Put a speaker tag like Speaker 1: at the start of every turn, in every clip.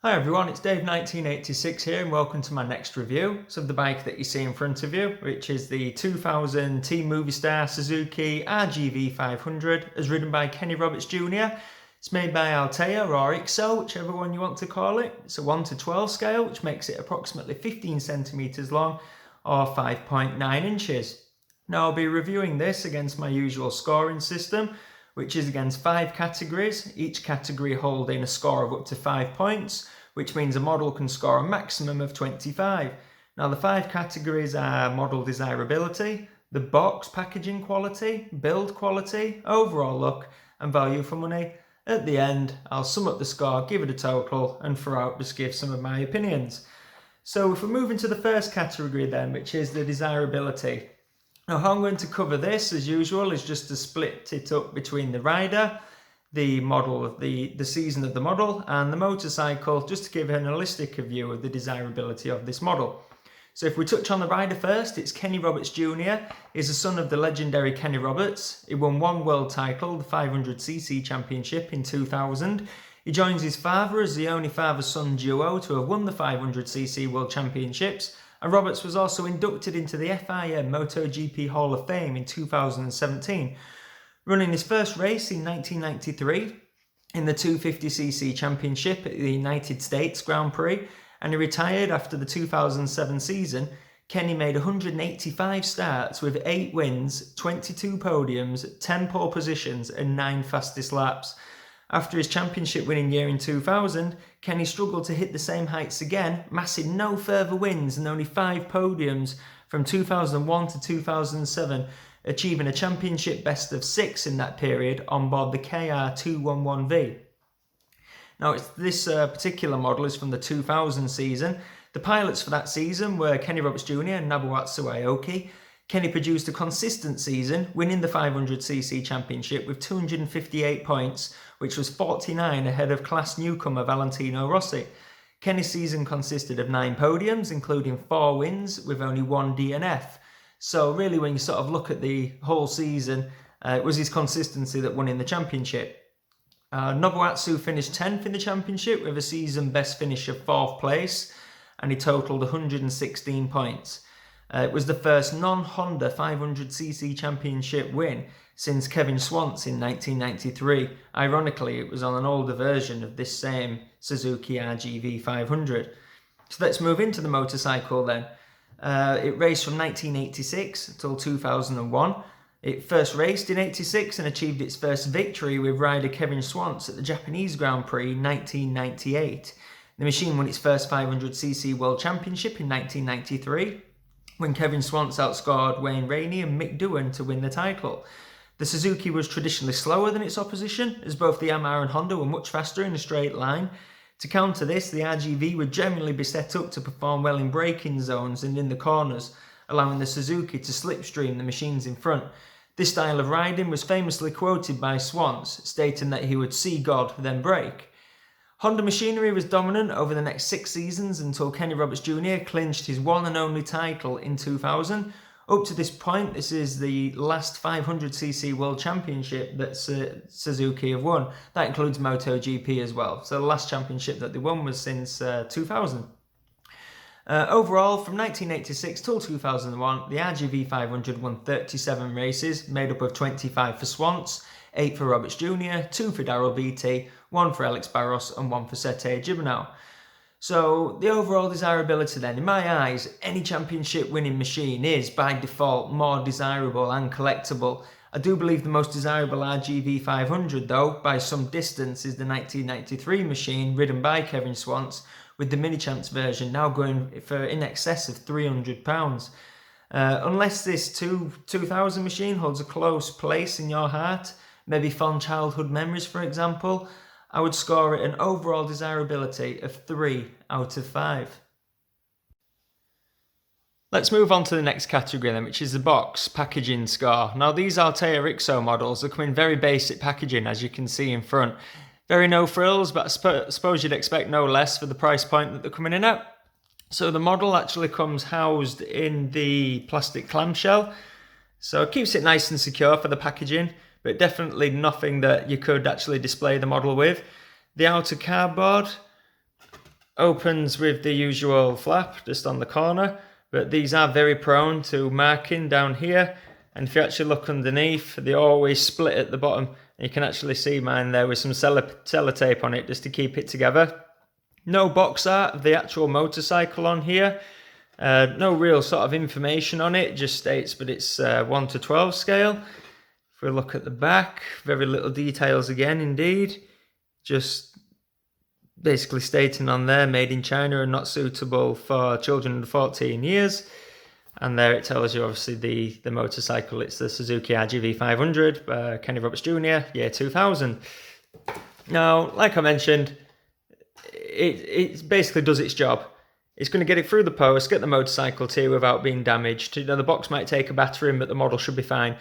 Speaker 1: Hi everyone, it's Dave 1986 here and welcome to my next review. So the bike that you see in front of you, which is the 2000 Team Movie Star Suzuki RGV500, as ridden by Kenny Roberts Jr. It's made by ALTAYA or IXO, whichever one you want to call it. It's a 1:12 scale, which makes it approximately 15 centimeters long or 5.9 inches. Now I'll be reviewing this against my usual scoring system, which is against 5 categories, each category holding a score of up to 5 points, which means a model can score a maximum of 25. Now the 5 categories are model desirability, the box packaging quality, build quality, overall look, and value for money. At the end, I'll sum up the score, give it a total, and throughout just give some of my opinions. So if we move into the first category then, which is the desirability. Now how I'm going to cover this, as usual, is just to split it up between the rider, the model, the season of the model, and the motorcycle, just to give an holistic view of the desirability of this model. So if we touch on the rider first, it's Kenny Roberts Jr. He's the son of the legendary Kenny Roberts. He won one world title, the 500cc championship in 2000. He joins his father as the only father-son duo to have won the 500cc world championships. And Roberts was also inducted into the FIA MotoGP Hall of Fame in 2017, running his first race in 1993 in the 250cc championship at the United States Grand Prix, and he retired after the 2007 season. Kenny made 185 starts with 8 wins, 22 podiums, 10 pole positions and 9 fastest laps. After his championship winning year in 2000, Kenny struggled to hit the same heights again, massing no further wins and only 5 podiums from 2001 to 2007, achieving a championship best of 6 in that period on board the KR211V. Now this particular model is from the 2000 season. The pilots for that season were Kenny Roberts Jr. and Nobuatsu Aoki. Kenny produced a consistent season, winning the 500cc championship with 258 points, which was 49 ahead of class newcomer Valentino Rossi. Kenny's season consisted of 9 podiums, including 4 wins with only 1 DNF. So really, when you sort of look at the whole season, it was his consistency that won in the championship. Nobuatsu finished 10th in the championship with a season best finish of 4th place, and he totaled 116 points. It was the first non-Honda 500cc championship win since Kevin Swantz in 1993. Ironically, it was on an older version of this same Suzuki RGV500. So let's move into the motorcycle then. It raced from 1986 until 2001. It first raced in 86 and achieved its first victory with rider Kevin Swantz at the Japanese Grand Prix in 1998. The machine won its first 500cc World Championship in 1993. When Kevin Swantz outscored Wayne Rainey and Mick Doohan to win the title. The Suzuki was traditionally slower than its opposition, as both the Yamaha and Honda were much faster in a straight line. To counter this, the RGV would generally be set up to perform well in braking zones and in the corners, allowing the Suzuki to slipstream the machines in front. This style of riding was famously quoted by Swantz, stating that he would see God, then brake. Honda machinery was dominant over the next 6 seasons until Kenny Roberts Jr. clinched his one and only title in 2000. Up to this point, this is the last 500cc World Championship that Suzuki have won. That includes MotoGP as well. So the last championship that they won was since 2000. Overall, from 1986 till 2001, the RGV500 won 37 races, made up of 25 for Swantz, 8 for Roberts Jr., 2 for Daryl Beattie, 1 for Alex Barros and 1 for Sete Gibernau. So the overall desirability then, in my eyes, any championship winning machine is by default more desirable and collectible. I do believe the most desirable RGV500 though, by some distance, is the 1993 machine ridden by Kevin Swantz, with the mini champs version now going for in excess of £300. Unless this 2000 machine holds a close place in your heart, maybe fond childhood memories for example, I would score it an overall desirability of 3 out of 5. Let's move on to the next category then, which is the box packaging score. Now these ALTAYA IXO models are come in very basic packaging, as you can see in front. Very no frills, but I suppose you'd expect no less for the price point that they're coming in at. So the model actually comes housed in the plastic clamshell, so it keeps it nice and secure for the packaging, but definitely nothing that you could actually display the model with. The outer cardboard Opens with the usual flap just on the corner, but these are very prone to marking down here. And if you actually look underneath, they always split at the bottom. And you can actually see mine there with some sellotape on it just to keep it together. No box art of the actual motorcycle on here. No real sort of information on it, just states that it's 1 to 12 scale. If we look at the back, very little details again indeed. Just basically stating on there, made in China and not suitable for children under 14 years. And there it tells you obviously the motorcycle. It's the Suzuki RGV500 by Kenny Roberts Jr., year 2000. Now, like I mentioned, it basically does its job. It's going to get it through the post, get the motorcycle to you without being damaged. You know, the box might take a battering, but the model should be fine.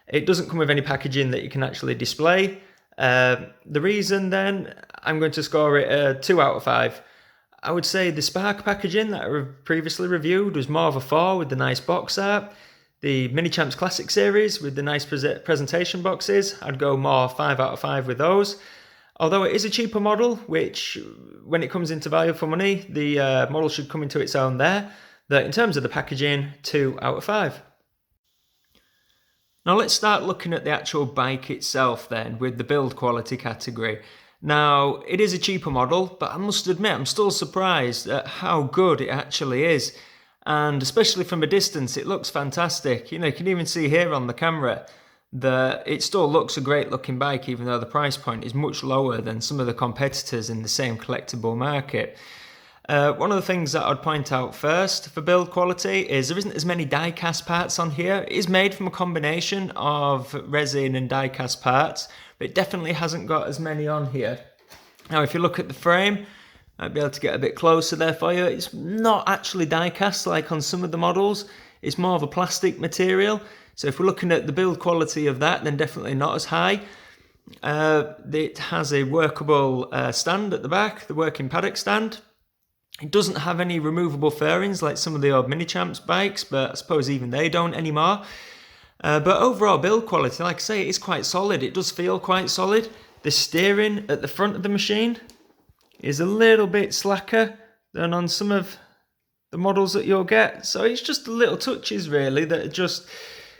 Speaker 1: It doesn't come with any packaging that you can actually display. The reason then, I'm going to score it a 2 out of 5. I would say the Spark packaging that I previously reviewed was more of a 4 with the nice box art. The Mini Champs Classic series with the nice presentation boxes, I'd go more 5 out of 5 with those. Although it is a cheaper model, which when it comes into value for money, the model should come into its own there. That in terms of the packaging, 2 out of 5. Now let's start looking at the actual bike itself then, with the build quality category. Now, it is a cheaper model, but I must admit I'm still surprised at how good it actually is. And especially from a distance, it looks fantastic. You know, you can even see here on the camera that it still looks a great looking bike, even though the price point is much lower than some of the competitors in the same collectible market. One of the things that I'd point out first for build quality is there isn't as many die-cast parts on here. It is made from a combination of resin and die-cast parts, but it definitely hasn't got as many on here. Now, if you look at the frame, I'd be able to get a bit closer there for you. It's not actually die-cast like on some of the models. It's more of a plastic material. So if we're looking at the build quality of that, then definitely not as high. It has a workable stand at the back, the working paddock stand. It doesn't have any removable fairings like some of the old Mini Champs bikes, but I suppose even they don't anymore. But overall build quality, like I say, it is quite solid. It does feel quite solid. The steering at the front of the machine is a little bit slacker than on some of the models that you'll get. So it's just the little touches really that are just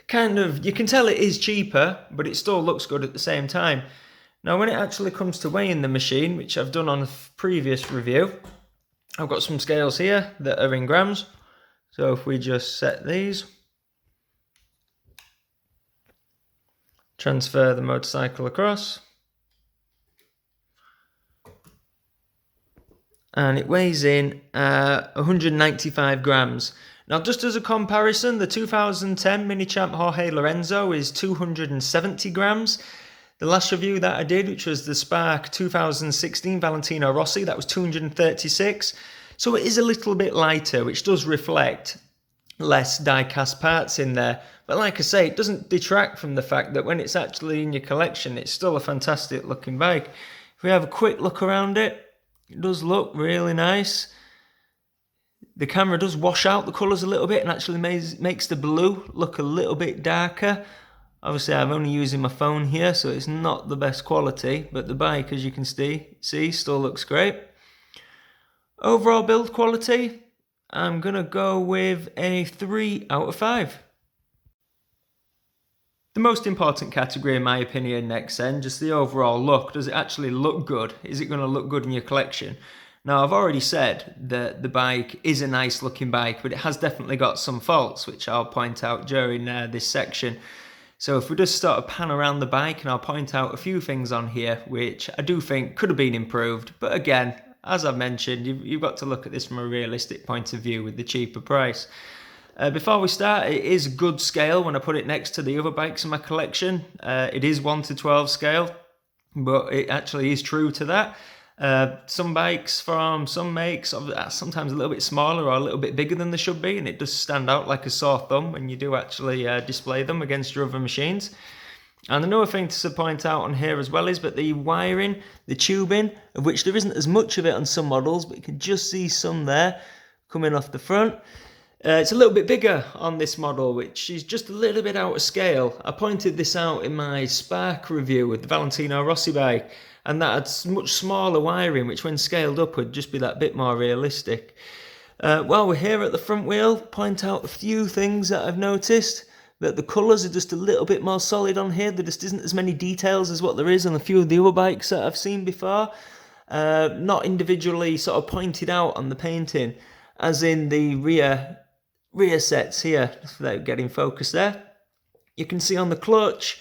Speaker 1: kind of, you can tell it is cheaper, but it still looks good at the same time. Now when it actually comes to weighing the machine, which I've done on a previous review, I've got some scales here that are in grams. So if we just set these, transfer the motorcycle across, and it weighs in 195 grams. Now just as a comparison, the 2010 Mini Champ Jorge Lorenzo is 270 grams. The last review that I did, which was the Spark 2016 Valentino Rossi, that was 236. So it is a little bit lighter, which does reflect less die-cast parts in there. But like I say, it doesn't detract from the fact that when it's actually in your collection, it's still a fantastic looking bike. If we have a quick look around it, it does look really nice. The camera does wash out the colours a little bit and actually makes the blue look a little bit darker. Obviously, I'm only using my phone here, so it's not the best quality, but the bike, as you can see, still looks great. Overall build quality, I'm going to go with a 3 out of 5. The most important category, in my opinion, next then, just the overall look. Does it actually look good? Is it going to look good in your collection? Now, I've already said that the bike is a nice looking bike, but it has definitely got some faults, which I'll point out during this section. So if we just sort of pan around the bike, and I'll point out a few things on here which I do think could have been improved. But again, as I've mentioned, you've got to look at this from a realistic point of view with the cheaper price. Before we start, it is good scale when I put it next to the other bikes in my collection. It is 1 to 12 scale, but it actually is true to that. Some bikes from some makes are sometimes a little bit smaller or a little bit bigger than they should be, and it does stand out like a sore thumb when you do actually display them against your other machines. And another thing to point out on here as well is that the wiring, the tubing, of which there isn't as much of it on some models, but you can just see some there coming off the front. It's a little bit bigger on this model, which is just a little bit out of scale. I pointed this out in my Spark review with the Valentino Rossi bike, and that had much smaller wiring, which when scaled up would just be that bit more realistic. While we're here at the front wheel, point out a few things that I've noticed. That the colours are just a little bit more solid on here. There just isn't as many details as what there is on a few of the other bikes that I've seen before. Not individually sort of pointed out on the painting, as in the rear sets here, without getting focus there. You can see on the clutch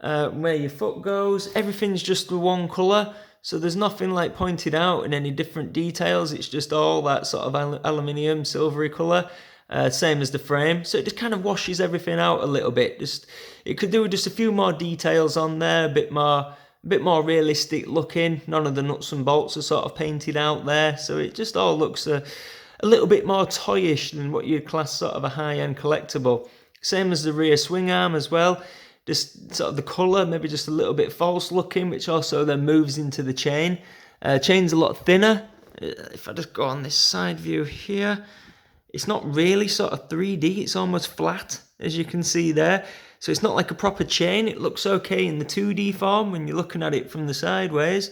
Speaker 1: where your foot goes, everything's just the one colour. So there's nothing like pointed out in any different details. It's just all that sort of aluminium silvery colour. Same as the frame, so it just kind of washes everything out a little bit. It could do with just a few more details on there, a bit more realistic looking. None of the nuts and bolts are sort of painted out there, so it just all looks a little bit more toyish than what you'd class sort of a high-end collectible. Same as the rear swing arm as well. Just sort of the colour, maybe just a little bit false looking, which also then moves into the chain. Chain's a lot thinner. If I just go on this side view here, it's not really sort of 3D, it's almost flat, as you can see there. So it's not like a proper chain. It looks okay in the 2D form when you're looking at it from the sideways,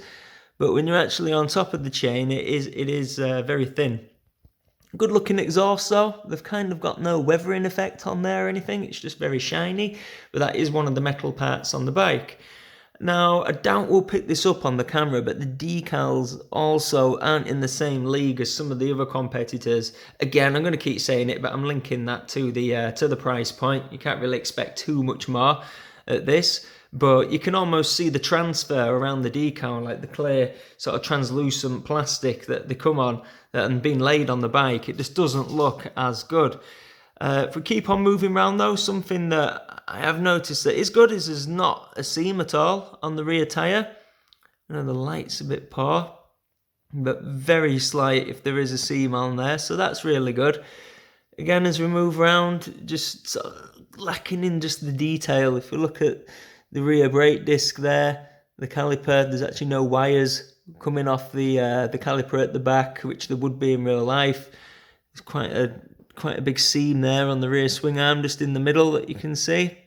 Speaker 1: but when you're actually on top of the chain, it is very thin. Good looking exhaust though. They've kind of got no weathering effect on there or anything. It's just very shiny, but that is one of the metal parts on the bike. Now, I doubt we'll pick this up on the camera, but the decals also aren't in the same league as some of the other competitors. Again, I'm going to keep saying it, but I'm linking that to the price point. You can't really expect too much more at this, but you can almost see the transfer around the decal, like the clear sort of translucent plastic that they come on and being laid on the bike. It just doesn't look as good. If we keep on moving around though, something that I have noticed that is good is there's not a seam at all on the rear tyre. I know the light's a bit poor, but very slight if there is a seam on there, so that's really good. Again, as we move around, just sort of lacking in just the detail. If we look at the rear brake disc there, the caliper, there's actually no wires coming off the caliper at the back, which there would be in real life. It's quite a big seam there on the rear swing arm, just in the middle that you can see.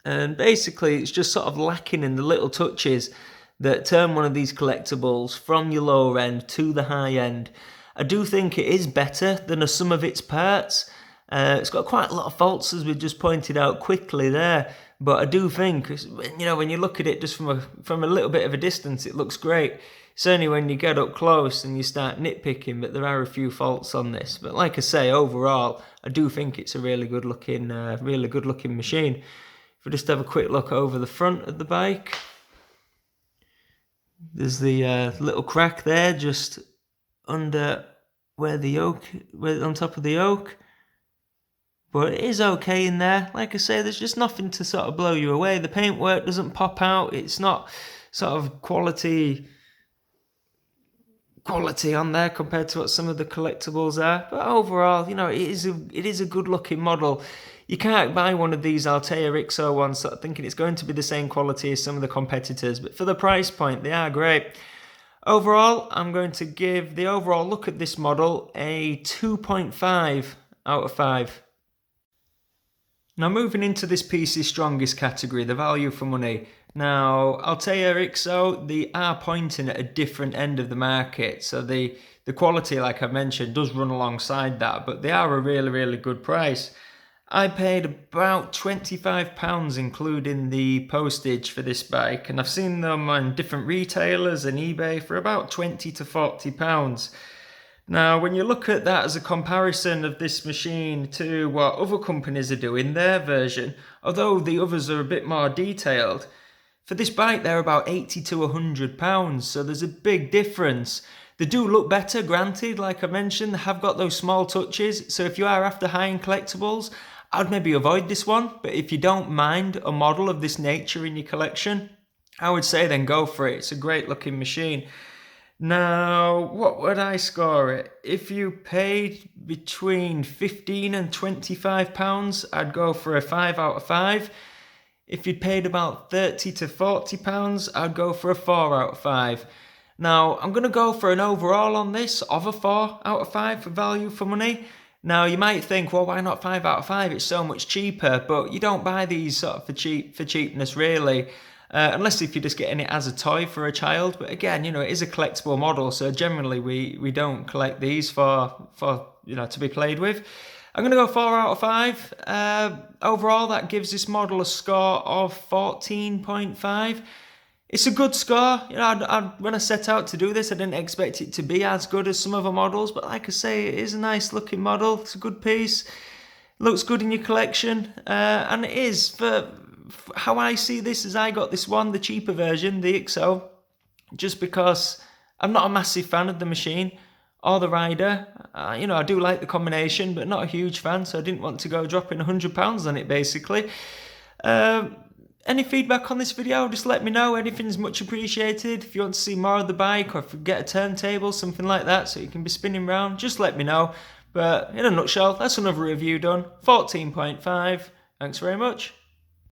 Speaker 1: And basically it's just sort of lacking in the little touches that turn one of these collectibles from your lower end to the high end. I do think it is better than a sum of its parts. It's got quite a lot of faults, as we just pointed out quickly there, but I do think, when you look at it just from a little bit of a distance, it looks great. Certainly when you get up close and you start nitpicking, but there are a few faults on this. But like I say, overall, I do think it's a really good looking machine. If we just have a quick look over the front of the bike, there's the little crack there, just under where the yoke, on top of the yoke. But it is okay in there. Like I say, there's just nothing to sort of blow you away. The paintwork doesn't pop out. It's not sort of quality on there compared to what some of the collectibles are. But overall, it is a good looking model. You can't buy one of these ALTAYA IXO ones sort of thinking it's going to be the same quality as some of the competitors, but for the price point, they are great. Overall, I'm going to give the overall look at this model a 2.5 out of 5. Now moving into this piece's strongest category, the value for money. Now, ALTAYA IXO, they are pointing at a different end of the market. So the quality, like I mentioned, does run alongside that, but they are a really, really good price. I paid about £25, including the postage, for this bike, and I've seen them on different retailers and eBay for about £20 to £40. Now, when you look at that as a comparison of this machine to what other companies are doing, their version, although the others are a bit more detailed, for this bike they're about £80 to £100, so there's a big difference. They do look better, granted, like I mentioned, they have got those small touches, so if you are after high-end collectibles, I'd maybe avoid this one, but if you don't mind a model of this nature in your collection, I would say then go for it. It's a great looking machine. Now, what would I score it? If you paid between £15 and £25, I'd go for a 5 out of 5. If you paid about £30 to £40, I'd go for a 4 out of 5. Now, I'm going to go for an overall on this of a 4 out of 5 for value for money. Now you might think, well, why not 5 out of 5? It's so much cheaper, but you don't buy these sort of for cheapness really, unless if you're just getting it as a toy for a child. But again, you know, it is a collectible model, so generally we don't collect these for you know, to be played with. I'm going to go 4 out of 5. Overall, that gives this model a score of 14.5. It's a good score. You know, when I set out to do this, I didn't expect it to be as good as some other models, but like I say, it is a nice looking model. It's a good piece. Looks good in your collection, and it is, for how I see this, as I got this one, the cheaper version, the IXO, just because I'm not a massive fan of the machine or the rider. You know, I do like the combination, but not a huge fan, so I didn't want to go dropping £100 on it, basically. Any feedback on this video, just let me know. Anything's much appreciated. If you want to see more of the bike, or if you get a turntable, something like that, so you can be spinning around, just let me know. But in a nutshell, that's another review done. 14.5. Thanks very much.